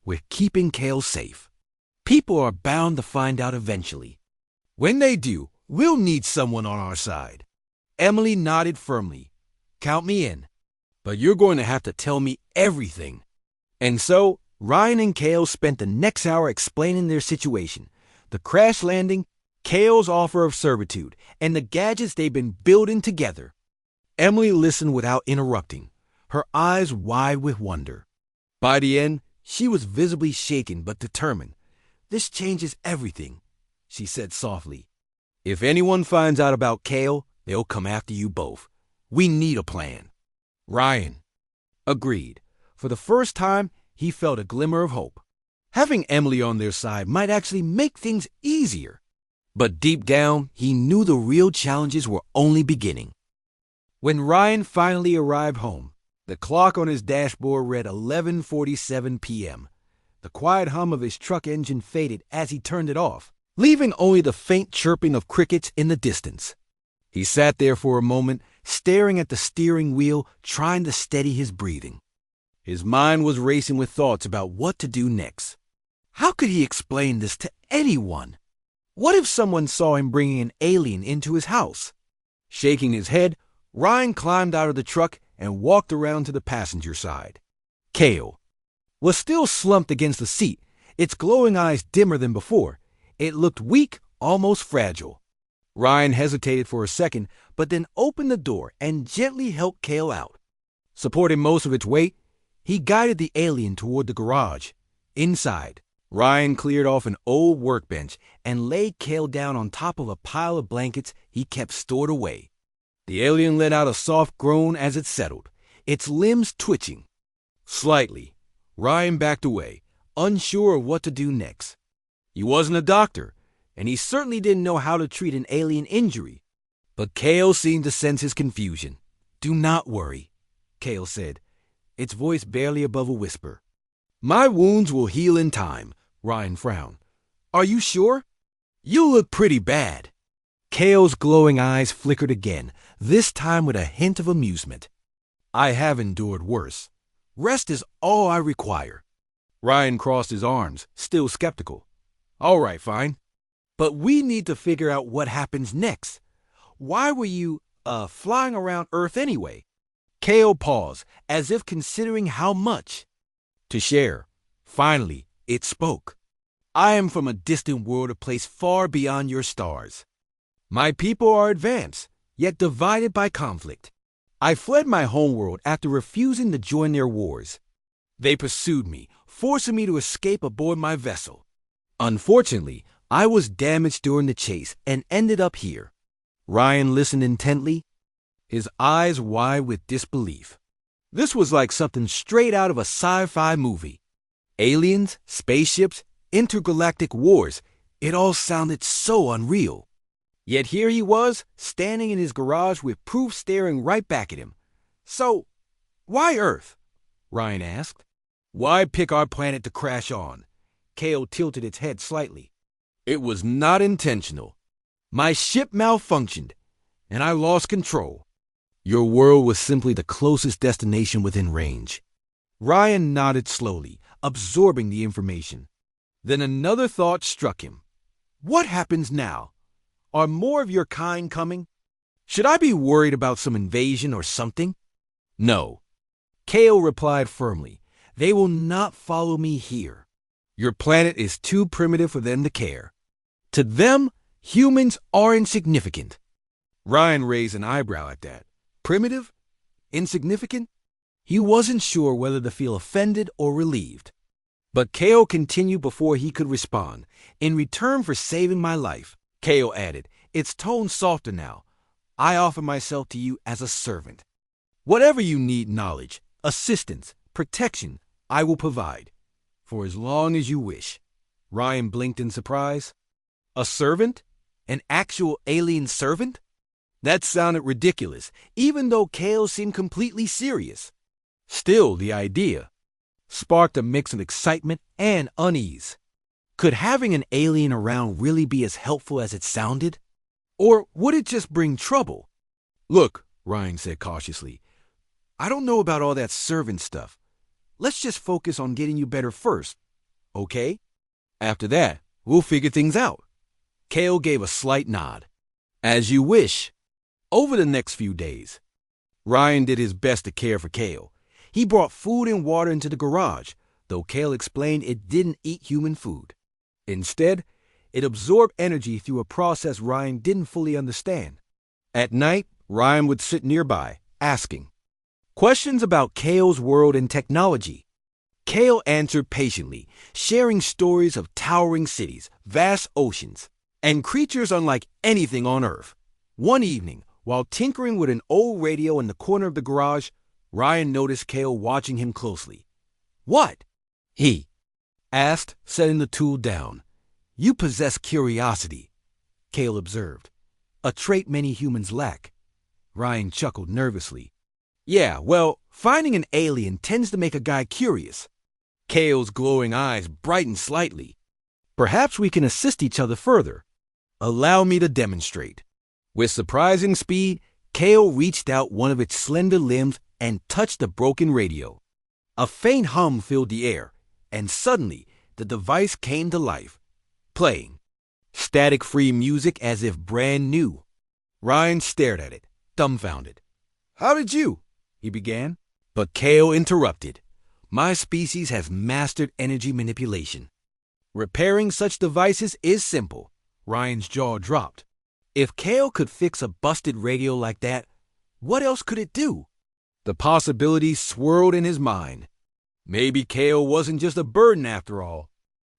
With keeping Kale safe. People are bound to find out eventually. When they do, we'll need someone on our side. Emily nodded firmly. Count me in. But you're going to have to tell me everything. And so, Ryan and Kale spent the next hour explaining their situation, the crash landing, Kale's offer of servitude, and the gadgets they've been building together. Emily listened without interrupting, her eyes wide with wonder. By the end, she was visibly shaken but determined. This changes everything, she said softly. If anyone finds out about Kale, they'll come after you both. We need a plan. Ryan agreed. For the first time, he felt a glimmer of hope. Having Emily on their side might actually make things easier. But deep down, he knew the real challenges were only beginning. When Ryan finally arrived home, the clock on his dashboard read 11:47 p.m. The quiet hum of his truck engine faded as he turned it off, leaving only the faint chirping of crickets in the distance. He sat there for a moment, staring at the steering wheel, trying to steady his breathing. His mind was racing with thoughts about what to do next. How could he explain this to anyone? What if someone saw him bringing an alien into his house? Shaking his head, Ryan climbed out of the truck and walked around to the passenger side. Kale was still slumped against the seat, its glowing eyes dimmer than before. It looked weak, almost fragile. Ryan hesitated for a second, but then opened the door and gently helped Kale out. Supporting most of its weight, he guided the alien toward the garage. Inside, Ryan cleared off an old workbench and laid Kale down on top of a pile of blankets he kept stored away. The alien let out a soft groan as it settled, its limbs twitching. Slightly, Ryan backed away, unsure of what to do next. He wasn't a doctor, and he certainly didn't know how to treat an alien injury. But Kale seemed to sense his confusion. "Do not worry," Kale said, its voice barely above a whisper. "My wounds will heal in time," Ryan frowned. "Are you sure? You look pretty bad." Kale's glowing eyes flickered again, this time with a hint of amusement. "I have endured worse. Rest is all I require." Ryan crossed his arms, still skeptical. "All right, fine. But we need to figure out what happens next. Why were you, flying around Earth anyway?" Kale paused, as if considering how much to share. Finally, it spoke. "I am from a distant world, a place far beyond your stars. My people are advanced, yet divided by conflict. I fled my homeworld after refusing to join their wars. They pursued me, forcing me to escape aboard my vessel. Unfortunately, I was damaged during the chase and ended up here." Ryan listened intently, his eyes wide with disbelief. This was like something straight out of a sci-fi movie. Aliens, spaceships, intergalactic wars, it all sounded so unreal. Yet here he was, standing in his garage with proof staring right back at him. "So, why Earth?" Ryan asked. "Why pick our planet to crash on?" Kale tilted its head slightly. "It was not intentional. My ship malfunctioned, and I lost control. Your world was simply the closest destination within range." Ryan nodded slowly, absorbing the information. Then another thought struck him. "What happens now? Are more of your kind coming? Should I be worried about some invasion or something?" "No," Kale replied firmly. "They will not follow me here. Your planet is too primitive for them to care. To them, humans are insignificant." Ryan raised an eyebrow at that. Primitive? Insignificant? He wasn't sure whether to feel offended or relieved. But Kale continued before he could respond. "In return for saving my life," Kale added, its tone softer now, "I offer myself to you as a servant. Whatever you need knowledge, assistance, protection, I will provide. For as long as you wish." Ryan blinked in surprise. A servant? An actual alien servant? That sounded ridiculous, even though Kale seemed completely serious. Still, the idea sparked a mix of excitement and unease. Could having an alien around really be as helpful as it sounded? Or would it just bring trouble? "Look," Ryan said cautiously, "I don't know about all that servant stuff. Let's just focus on getting you better first, okay? After that, we'll figure things out." Kale gave a slight nod. "As you wish." Over the next few days, Ryan did his best to care for Kale. He brought food and water into the garage, though Kale explained it didn't eat human food. Instead, it absorbed energy through a process Ryan didn't fully understand. At night, Ryan would sit nearby, asking questions about Kale's world and technology. Kale answered patiently, sharing stories of towering cities, vast oceans, and creatures unlike anything on Earth. One evening, while tinkering with an old radio in the corner of the garage, Ryan noticed Kale watching him closely. "What?" he asked, setting the tool down. "You possess curiosity," Kale observed, "a trait many humans lack." Ryan chuckled nervously. "Yeah, well, finding an alien tends to make a guy curious." Kale's glowing eyes brightened slightly. "Perhaps we can assist each other further. Allow me to demonstrate." With surprising speed, Kale reached out one of its slender limbs and touched the broken radio. A faint hum filled the air, and suddenly the device came to life, playing static-free music as if brand new. Ryan stared at it, dumbfounded. "How did you?" he began. But Kale interrupted. "My species has mastered energy manipulation. Repairing such devices is simple." Ryan's jaw dropped. If Kale could fix a busted radio like that, what else could it do? The possibilities swirled in his mind. Maybe Kale wasn't just a burden after all.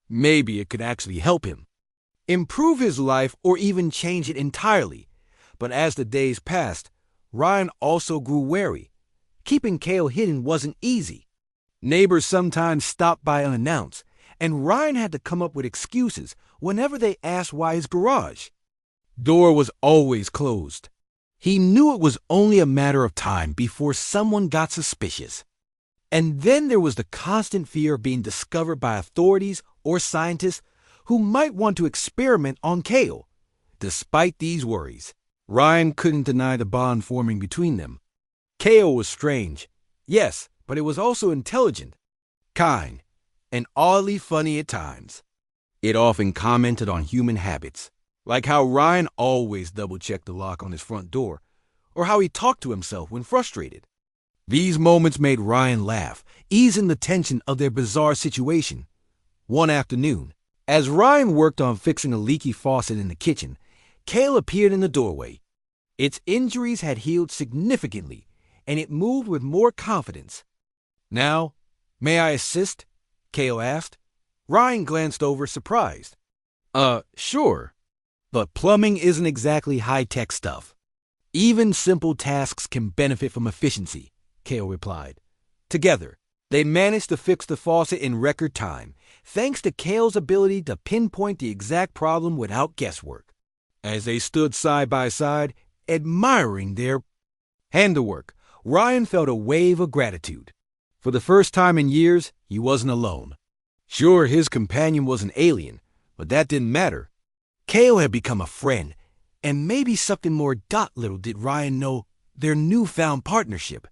Maybe it could actually help him, improve his life, or even change it entirely. But as the days passed, Ryan also grew wary. Keeping Kale hidden wasn't easy. Neighbors sometimes stopped by unannounced, and Ryan had to come up with excuses whenever they asked why his garage door was always closed. He knew it was only a matter of time before someone got suspicious. And then there was the constant fear of being discovered by authorities or scientists who might want to experiment on Kale. Despite these worries, Ryan couldn't deny the bond forming between them. Kale was strange, yes, but it was also intelligent, kind, and oddly funny at times. It often commented on human habits, like how Ryan always double-checked the lock on his front door, or how he talked to himself when frustrated. These moments made Ryan laugh, easing the tension of their bizarre situation. One afternoon, as Ryan worked on fixing a leaky faucet in the kitchen, Kale appeared in the doorway. Its injuries had healed significantly, and it moved with more confidence. "Now, may I assist?" Kale asked. Ryan glanced over, surprised. Sure. But plumbing isn't exactly high-tech stuff. Even simple tasks can benefit from efficiency, Kale replied. Together, they managed to fix the faucet in record time, thanks to Kale's ability to pinpoint the exact problem without guesswork. As they stood side by side, admiring their handiwork, Ryan felt a wave of gratitude. For the first time in years, he wasn't alone. Sure, his companion was an alien, but that didn't matter. Kale had become a friend, and maybe something more. Little did Ryan know their newfound partnership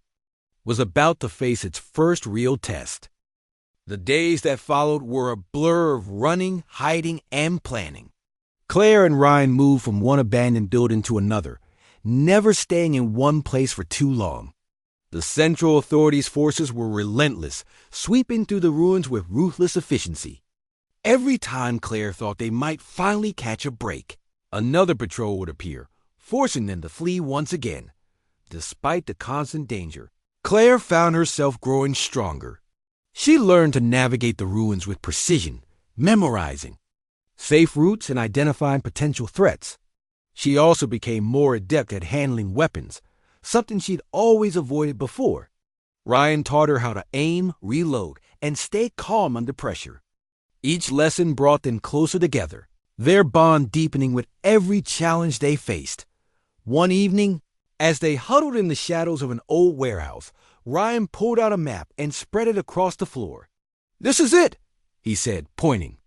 was about to face its first real test. The days that followed were a blur of running, hiding, and planning. Claire and Ryan moved from one abandoned building to another, never staying in one place for too long. The Central Authority's forces were relentless, sweeping through the ruins with ruthless efficiency. Every time Claire thought they might finally catch a break, another patrol would appear, forcing them to flee once again. Despite the constant danger, Claire found herself growing stronger. She learned to navigate the ruins with precision, memorizing safe routes and identifying potential threats. She also became more adept at handling weapons, something she'd always avoided before. Ryan taught her how to aim, reload, and stay calm under pressure. Each lesson brought them closer together, their bond deepening with every challenge they faced. One evening, as they huddled in the shadows of an old warehouse, Ryan pulled out a map and spread it across the floor. "This is it," he said, pointing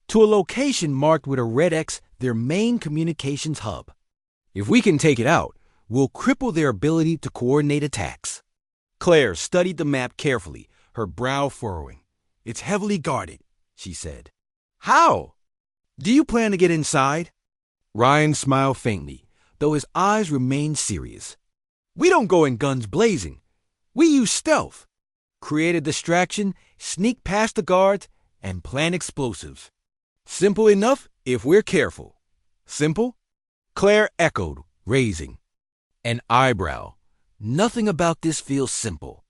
to a location marked with a red X, their main communications hub. "If we can take it out, we'll cripple their ability to coordinate attacks." Claire studied the map carefully, her brow furrowing. "It's heavily guarded," she said. "How? Do you plan to get inside?" Ryan smiled faintly, though his eyes remained serious. "We don't go in guns blazing. We use stealth, create a distraction, sneak past the guards, and plant explosives. Simple enough if we're careful." "Simple?" Claire echoed, raising an eyebrow. "Nothing about this feels simple."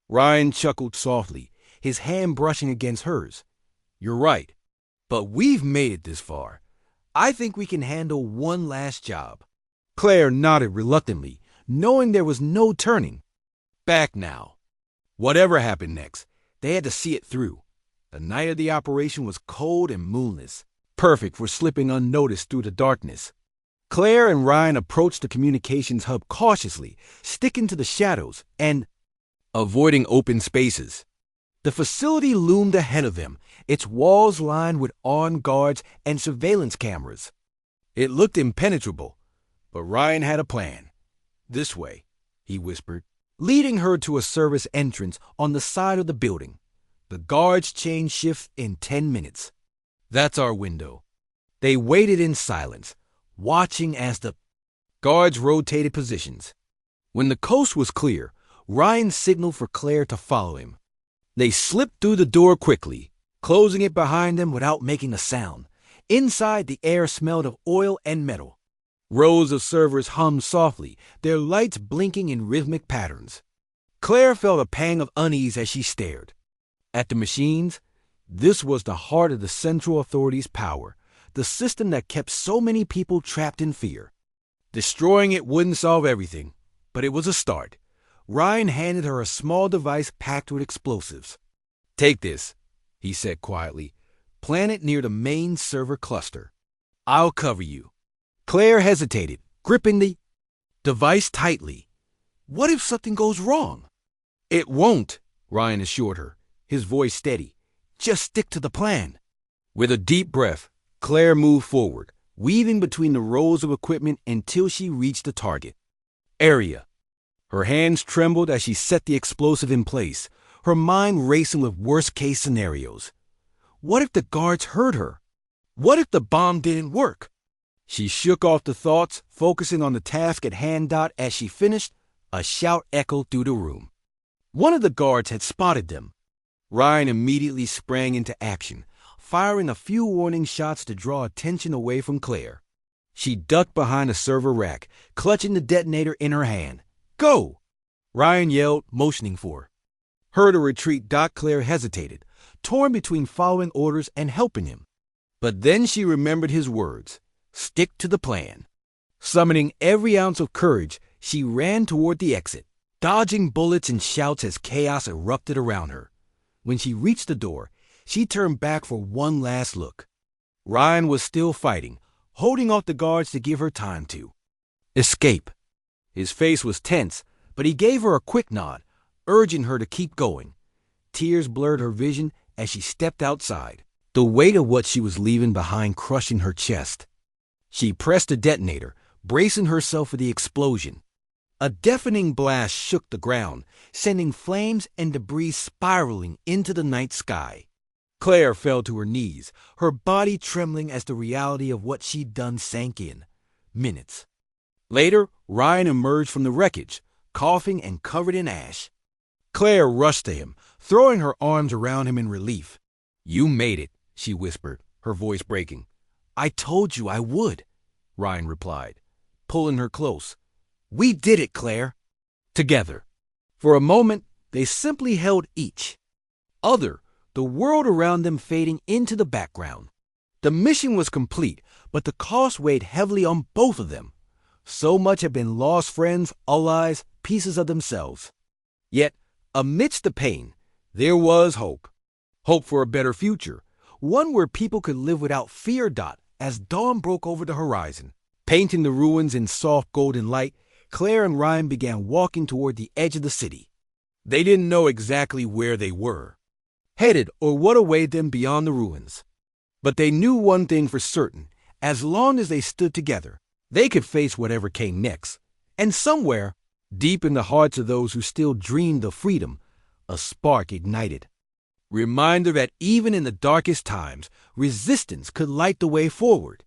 Ryan chuckled softly, his hand brushing against hers. "You're right, but we've made it this far. I think we can handle one last job." Claire nodded reluctantly, knowing there was no turning back now. Whatever happened next, they had to see it through. The night of the operation was cold and moonless, perfect for slipping unnoticed through the darkness. Claire and Ryan approached the communications hub cautiously, sticking to the shadows and avoiding open spaces. The facility loomed ahead of them, its walls lined with armed guards and surveillance cameras. It looked impenetrable, but Ryan had a plan. "This way," he whispered, leading her to a service entrance on the side of the building. The guards changed shifts in 10 minutes. "That's our window." They waited in silence, watching as the guards rotated positions. When the coast was clear, Ryan signaled for Claire to follow him. They slipped through the door quickly, closing it behind them without making a sound. Inside, the air smelled of oil and metal. Rows of servers hummed softly, their lights blinking in rhythmic patterns. Claire felt a pang of unease as she stared. At the machines, this was the heart of the Central Authority's power, the system that kept so many people trapped in fear. Destroying it wouldn't solve everything, but it was a start. Ryan handed her a small device packed with explosives. "Take this," he said quietly. "Plant it near the main server cluster. I'll cover you." Claire hesitated, gripping the device tightly. What if something goes wrong? "It won't," Ryan assured her, his voice steady. "Just stick to the plan." With a deep breath, Claire moved forward, weaving between the rows of equipment until she reached the target. Area. Her hands trembled as she set the explosive in place, her mind racing with worst-case scenarios. What if the guards heard her? What if the bomb didn't work? She shook off the thoughts, focusing on the task at hand. As she finished, a shout echoed through the room. One of the guards had spotted them. Ryan immediately sprang into action, firing a few warning shots to draw attention away from Claire. She ducked behind a server rack, clutching the detonator in her hand. "Go!" Ryan yelled, motioning for her. Her to retreat. Claire hesitated, torn between following orders and helping him. But then she remembered his words. Stick to the plan. Summoning every ounce of courage, she ran toward the exit, dodging bullets and shouts as chaos erupted around her. When she reached the door, she turned back for one last look. Ryan was still fighting, holding off the guards to give her time to escape. His face was tense, but he gave her a quick nod, urging her to keep going. Tears blurred her vision as she stepped outside, the weight of what she was leaving behind crushing her chest. She pressed the detonator, bracing herself for the explosion. A deafening blast shook the ground, sending flames and debris spiraling into the night sky. Claire fell to her knees, her body trembling as the reality of what she'd done sank in. Minutes later, Ryan emerged from the wreckage, coughing and covered in ash. Claire rushed to him, throwing her arms around him in relief. "You made it," she whispered, her voice breaking. "I told you I would," Ryan replied, pulling her close. "We did it, Claire." Together. For a moment, they simply held each other, the world around them fading into the background. The mission was complete, but the cost weighed heavily on both of them. So much had been lost: friends, allies, pieces of themselves. Yet, amidst the pain, there was hope. Hope for a better future, one where people could live without fear. As dawn broke over the horizon, painting the ruins in soft golden light, Claire and Ryan began walking toward the edge of the city. They didn't know exactly where they were headed or what awaited them beyond the ruins. But they knew one thing for certain: as long as they stood together, they could face whatever came next. And somewhere, deep in the hearts of those who still dreamed of freedom, a spark ignited. Reminder that even in the darkest times, resistance could light the way forward.